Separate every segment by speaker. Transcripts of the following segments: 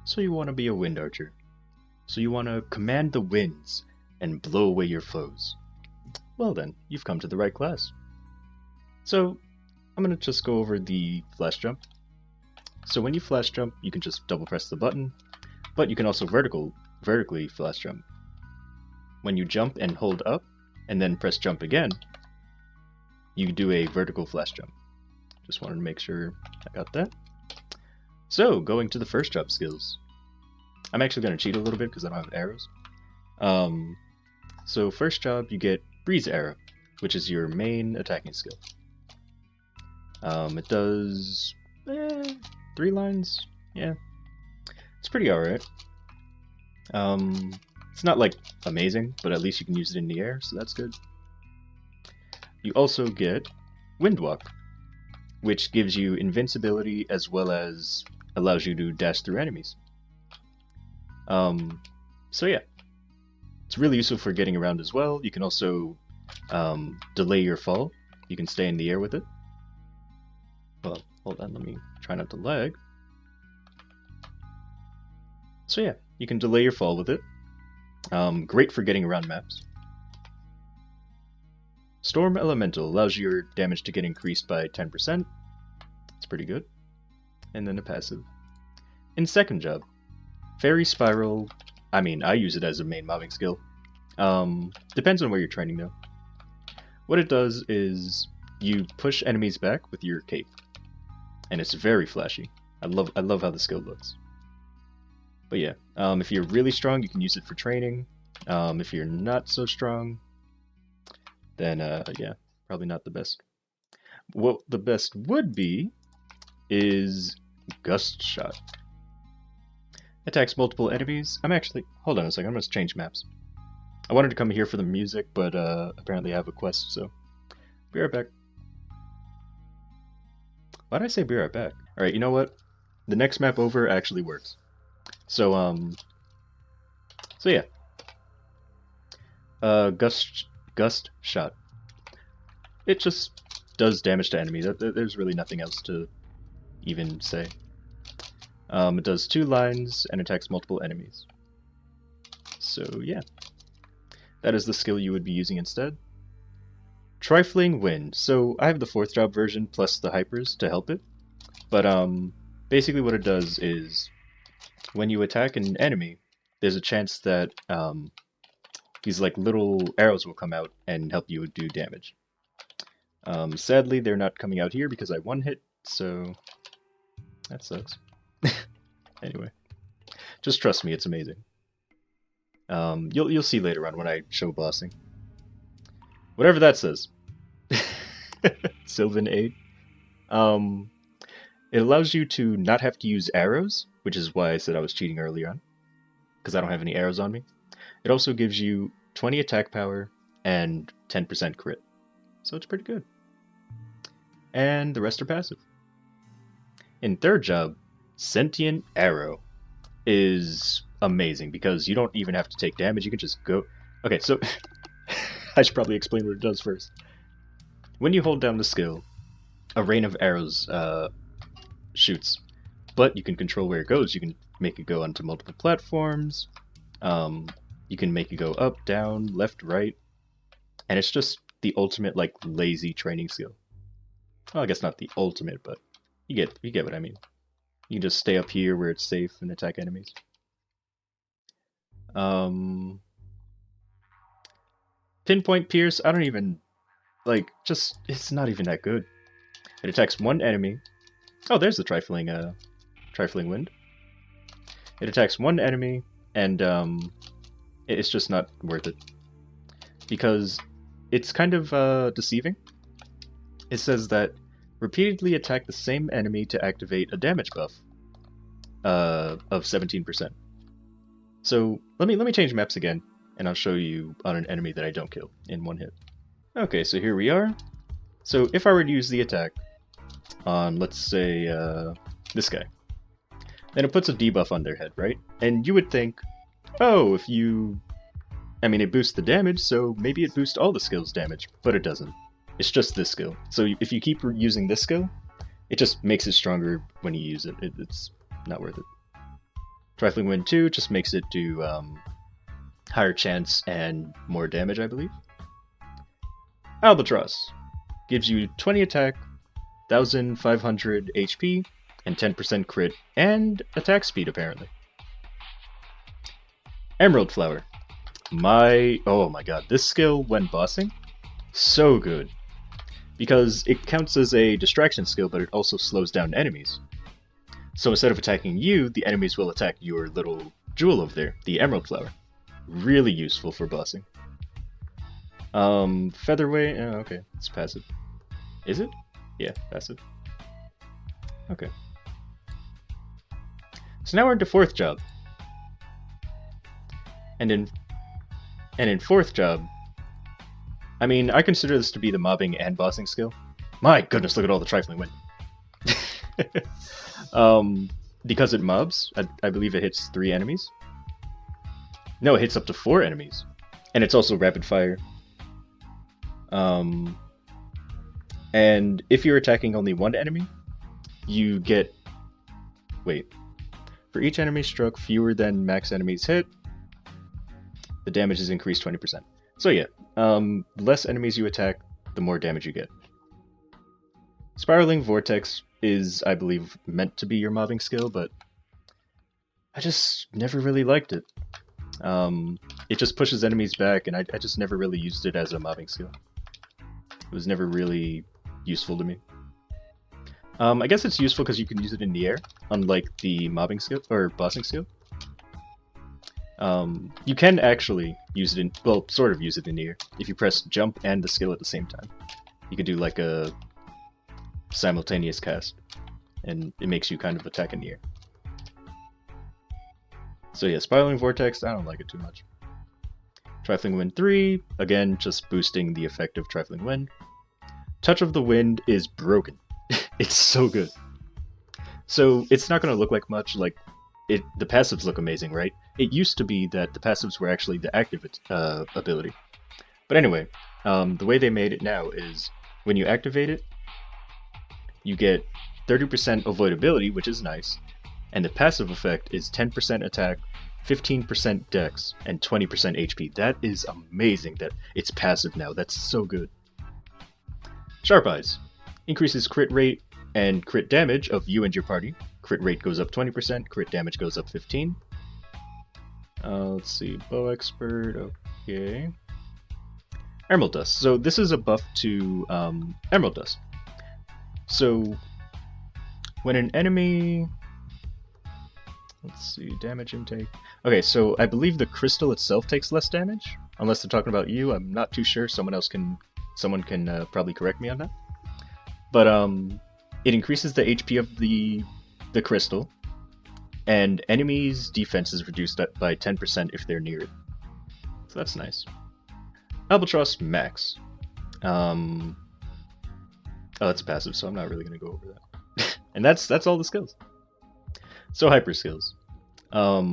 Speaker 1: So you want to be a wind archer. So you want to command the winds and blow away your foes. Well then, you've come to the right class. So I'm going to just go over the flash jump. So when you flash jump, you can just double press the button, but you can also vertically flash jump. When you jump and hold up, and then press jump again, you do a vertical flash jump. Just wanted to make sure I got that. So, going to the first job skills. I'm actually going to cheat a little bit because I don't have arrows. So first job, you get Breeze Arrow, which is your main attacking skill. It does 3 lines. Yeah, it's pretty alright. It's not like amazing, but at least you can use it in the air, so that's good. You also get Wind Walk, which gives you invincibility as well as allows you to dash through enemies. So yeah, it's really useful for getting around as well. You can also delay your fall. You can stay in the air with it. Well, hold on, let me try not to lag. So yeah, you can delay your fall with it. Great for getting around maps. Storm Elemental allows your damage to get increased by 10%. It's pretty good. And then a passive. In second job, Fairy Spiral, I use it as a main mobbing skill. Depends on where you're training though. What it does is you push enemies back with your cape. And it's very flashy. I love how the skill looks. But yeah, if you're really strong, you can use it for training. If you're not so strong, then yeah, probably not the best. What the best would be is Gust Shot. Attacks multiple enemies. Hold on a second, I'm gonna change maps. I wanted to come here for the music, but apparently I have a quest, so be right back. Why did I say be right back? Alright, you know what? The next map over actually works. So yeah. Gust Shot. It just does damage to enemies. There's really nothing else to even say. It does 2 lines and attacks multiple enemies. So yeah. That is the skill you would be using instead. Trifling Wind. So I have the 4th job version plus the hypers to help it. But basically what it does is when you attack an enemy, there's a chance that these like little arrows will come out and help you do damage. Sadly, they're not coming out here because I one-hit, so that sucks. Anyway, just trust me, it's amazing. You'll see later on when I show bossing. Whatever that says. Sylvan Aid. It allows you to not have to use arrows, which is why I said I was cheating earlier on, because I don't have any arrows on me. It also gives you 20 attack power and 10% crit, so it's pretty good. And the rest are passive. In third job, Sentient Arrow is amazing because you don't even have to take damage, you can just go... Okay, so I should probably explain what it does first. When you hold down the skill, a rain of arrows shoots, but you can control where it goes. You can make it go onto multiple platforms, you can make it go up, down, left, right, and it's just the ultimate like lazy training skill. Well, I guess not the ultimate, but you get what I mean. You can just stay up here where it's safe and attack enemies. Pinpoint Pierce, I don't even it's not even that good. It attacks one enemy. Oh, there's the Trifling Wind. It attacks one enemy, and it's just not worth it because it's kind of deceiving. It says that repeatedly attack the same enemy to activate a damage buff of 17%. So let me change maps again, and I'll show you on an enemy that I don't kill in one hit. Okay, so here we are. So if I were to use the attack on, let's say, this guy, then it puts a debuff on their head, right? And you would think, oh, it boosts the damage, so maybe it boosts all the skills' damage, but it doesn't. It's just this skill. So if you keep using this skill, it just makes it stronger when you use it. It's not worth it. Trifling Wind 2 just makes it do higher chance and more damage, I believe. Albatross gives you 20 attack, 1500 HP, and 10% crit, and attack speed apparently. Emerald Flower. Oh my god, this skill when bossing, so good. Because it counts as a distraction skill, but it also slows down enemies. So instead of attacking you, the enemies will attack your little jewel over there, the Emerald Flower. Really useful for bossing. Featherweight, oh, okay, it's passive. Is it? Yeah, passive. Okay. So now we're into fourth job. And in fourth job, I mean, I consider this to be the mobbing and bossing skill. My goodness, look at all the Trifling Wind. Because it mobs, I believe it hits 3 enemies. No, it hits up to 4 enemies. And it's also rapid fire. And if you're attacking only 1 enemy, you get... Wait. For each enemy struck fewer than max enemies hit, the damage is increased 20%. So yeah, the less enemies you attack, the more damage you get. Spiraling Vortex is, I believe, meant to be your mobbing skill, but I just never really liked it. It just pushes enemies back, and I just never really used it as a mobbing skill. It was never really useful to me. I guess it's useful because you can use it in the air, unlike the mobbing skill, or bossing skill. You can actually use it in, well, sort of use it in the air, if you press jump and the skill at the same time. You can do like a simultaneous cast, and it makes you kind of attack in the air. So yeah, Spiraling Vortex, I don't like it too much. Trifling Wind 3, again, just boosting the effect of Trifling Wind. Touch of the Wind is broken. It's so good. So it's not going to look like much, like, the passives look amazing, right? It used to be that the passives were actually the active ability. But anyway, the way they made it now is, when you activate it, you get 30% avoidability, which is nice, and the passive effect is 10% attack, 15% dex, and 20% HP. That is amazing that it's passive now. That's so good. Sharp Eyes. Increases crit rate and crit damage of you and your party. Crit rate goes up 20%, crit damage goes up 15%. Let's see, Bow Expert, okay. Emerald Dust. So this is a buff to Emerald Dust. So when an enemy... Let's see, damage intake. Okay, so I believe the crystal itself takes less damage, unless they're talking about you. I'm not too sure. Someone can probably correct me on that. But it increases the HP of the crystal, and enemies' defense is reduced by 10% if they're near it. So that's nice. Albatross Max. Oh, that's passive, so I'm not really going to go over that. And that's all the skills. So hyper skills. I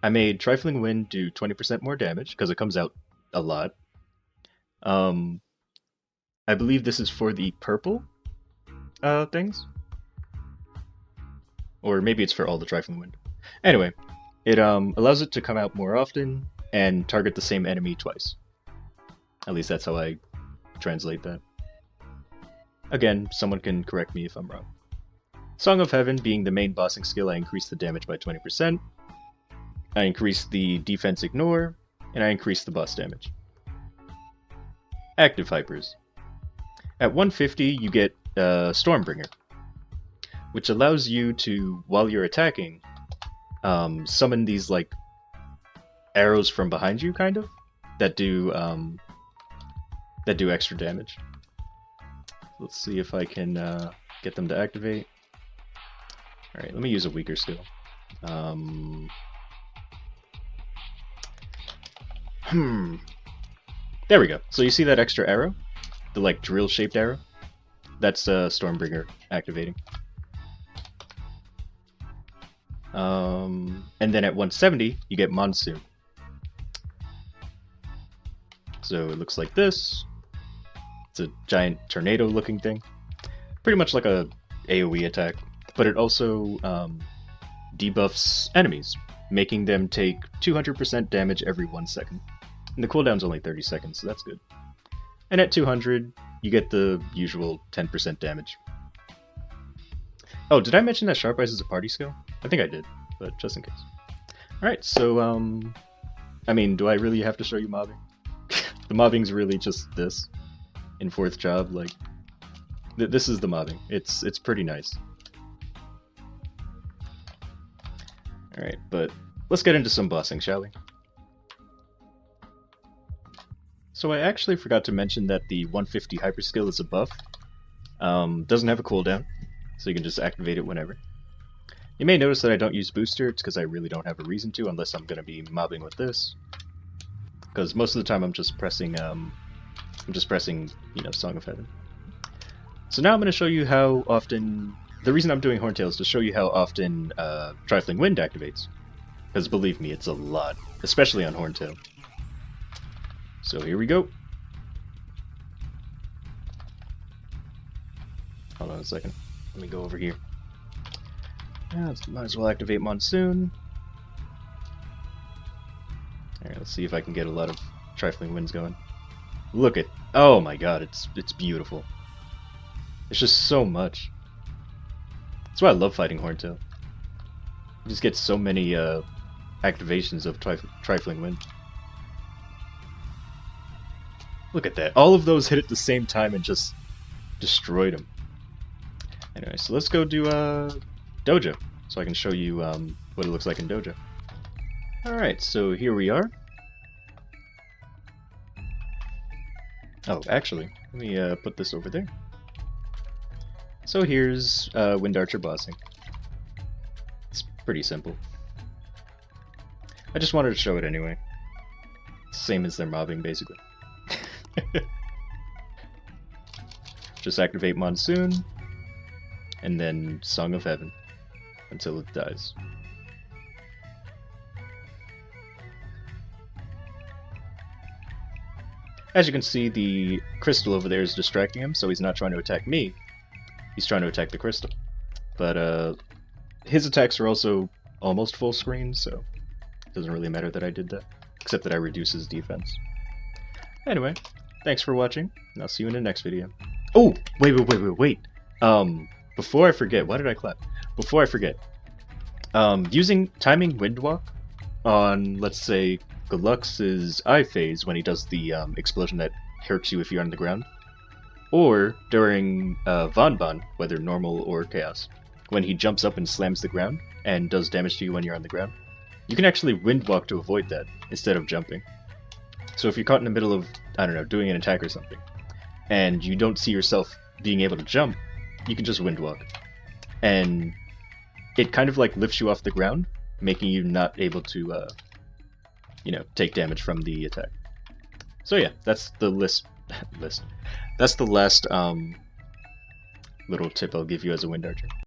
Speaker 1: made Trifling Wind do 20% more damage, because it comes out a lot. I believe this is for the purple things. Or maybe it's for all the Trifling Wind. Anyway, it allows it to come out more often and target the same enemy twice. At least that's how I translate that. Again, someone can correct me if I'm wrong. Song of Heaven being the main bossing skill, I increased the damage by 20%. I increased the defense ignore, and I increased the boss damage. Active Hypers. At 150, you get Stormbringer, which allows you to, while you're attacking, summon these like arrows from behind you, kind of, that do extra damage. Let's see if I can get them to activate. All right, let me use a weaker skill. There we go. So you see that extra arrow? The like drill-shaped arrow? That's Stormbringer activating. And then at 170, you get Monsoon. So it looks like this. It's a giant tornado-looking thing. Pretty much like a AoE attack, but it also debuffs enemies, making them take 200% damage every 1 second. And the cooldown's only 30 seconds, so that's good. And at 200, you get the usual 10% damage. Oh, did I mention that Sharp Eyes is a party skill? I think I did, but just in case. Alright, so, I mean, do I really have to show you mobbing? The mobbing's really just this. In 4th job, like, this is the mobbing. It's pretty nice. Alright, but let's get into some bossing, shall we? So I actually forgot to mention that the 150 hyper skill is a buff. Doesn't have a cooldown, so you can just activate it whenever. You may notice that I don't use booster, it's because I really don't have a reason to, unless I'm going to be mobbing with this. Because most of the time I'm just pressing, you know, Song of Heaven. So now I'm going to show you how often... The reason I'm doing Horntail is to show you how often Trifling Wind activates. Because believe me, it's a lot, especially on Horntail. So here we go. Hold on a second. Let me go over here. Yeah, might as well activate Monsoon. Alright, let's see if I can get a lot of Trifling Winds going. Look at... Oh my god, it's beautiful. It's just so much. That's why I love fighting Horntail. You just get so many activations of Trifling Wind. Look at that. All of those hit at the same time and just destroyed him. Anyway, so let's go do Dojo, so I can show you what it looks like in Dojo. Alright, so here we are. Oh, actually, let me put this over there. So here's Wind Archer bossing. It's pretty simple. I just wanted to show it anyway. It's the same as their mobbing, basically. Just activate Monsoon, and then Song of Heaven, until it dies. As you can see, the crystal over there is distracting him, so he's not trying to attack me. He's trying to attack the crystal. But his attacks are also almost full screen, so it doesn't really matter that I did that, except that I reduce his defense. Anyway, thanks for watching, and I'll see you in the next video. Oh, wait. Before I forget, why did I clap? Before I forget, using timing Windwalk on, let's say, Glux's eye phase when he does the explosion that hurts you if you're on the ground, or during Von, whether normal or chaos, when he jumps up and slams the ground and does damage to you when you're on the ground, you can actually Windwalk to avoid that instead of jumping. So if you're caught in the middle of, I don't know, doing an attack or something, and you don't see yourself being able to jump, you can just Windwalk. And it kind of like lifts you off the ground, making you not able to, you know, take damage from the attack. So yeah, that's the list. That's the last little tip I'll give you as a Wind Archer.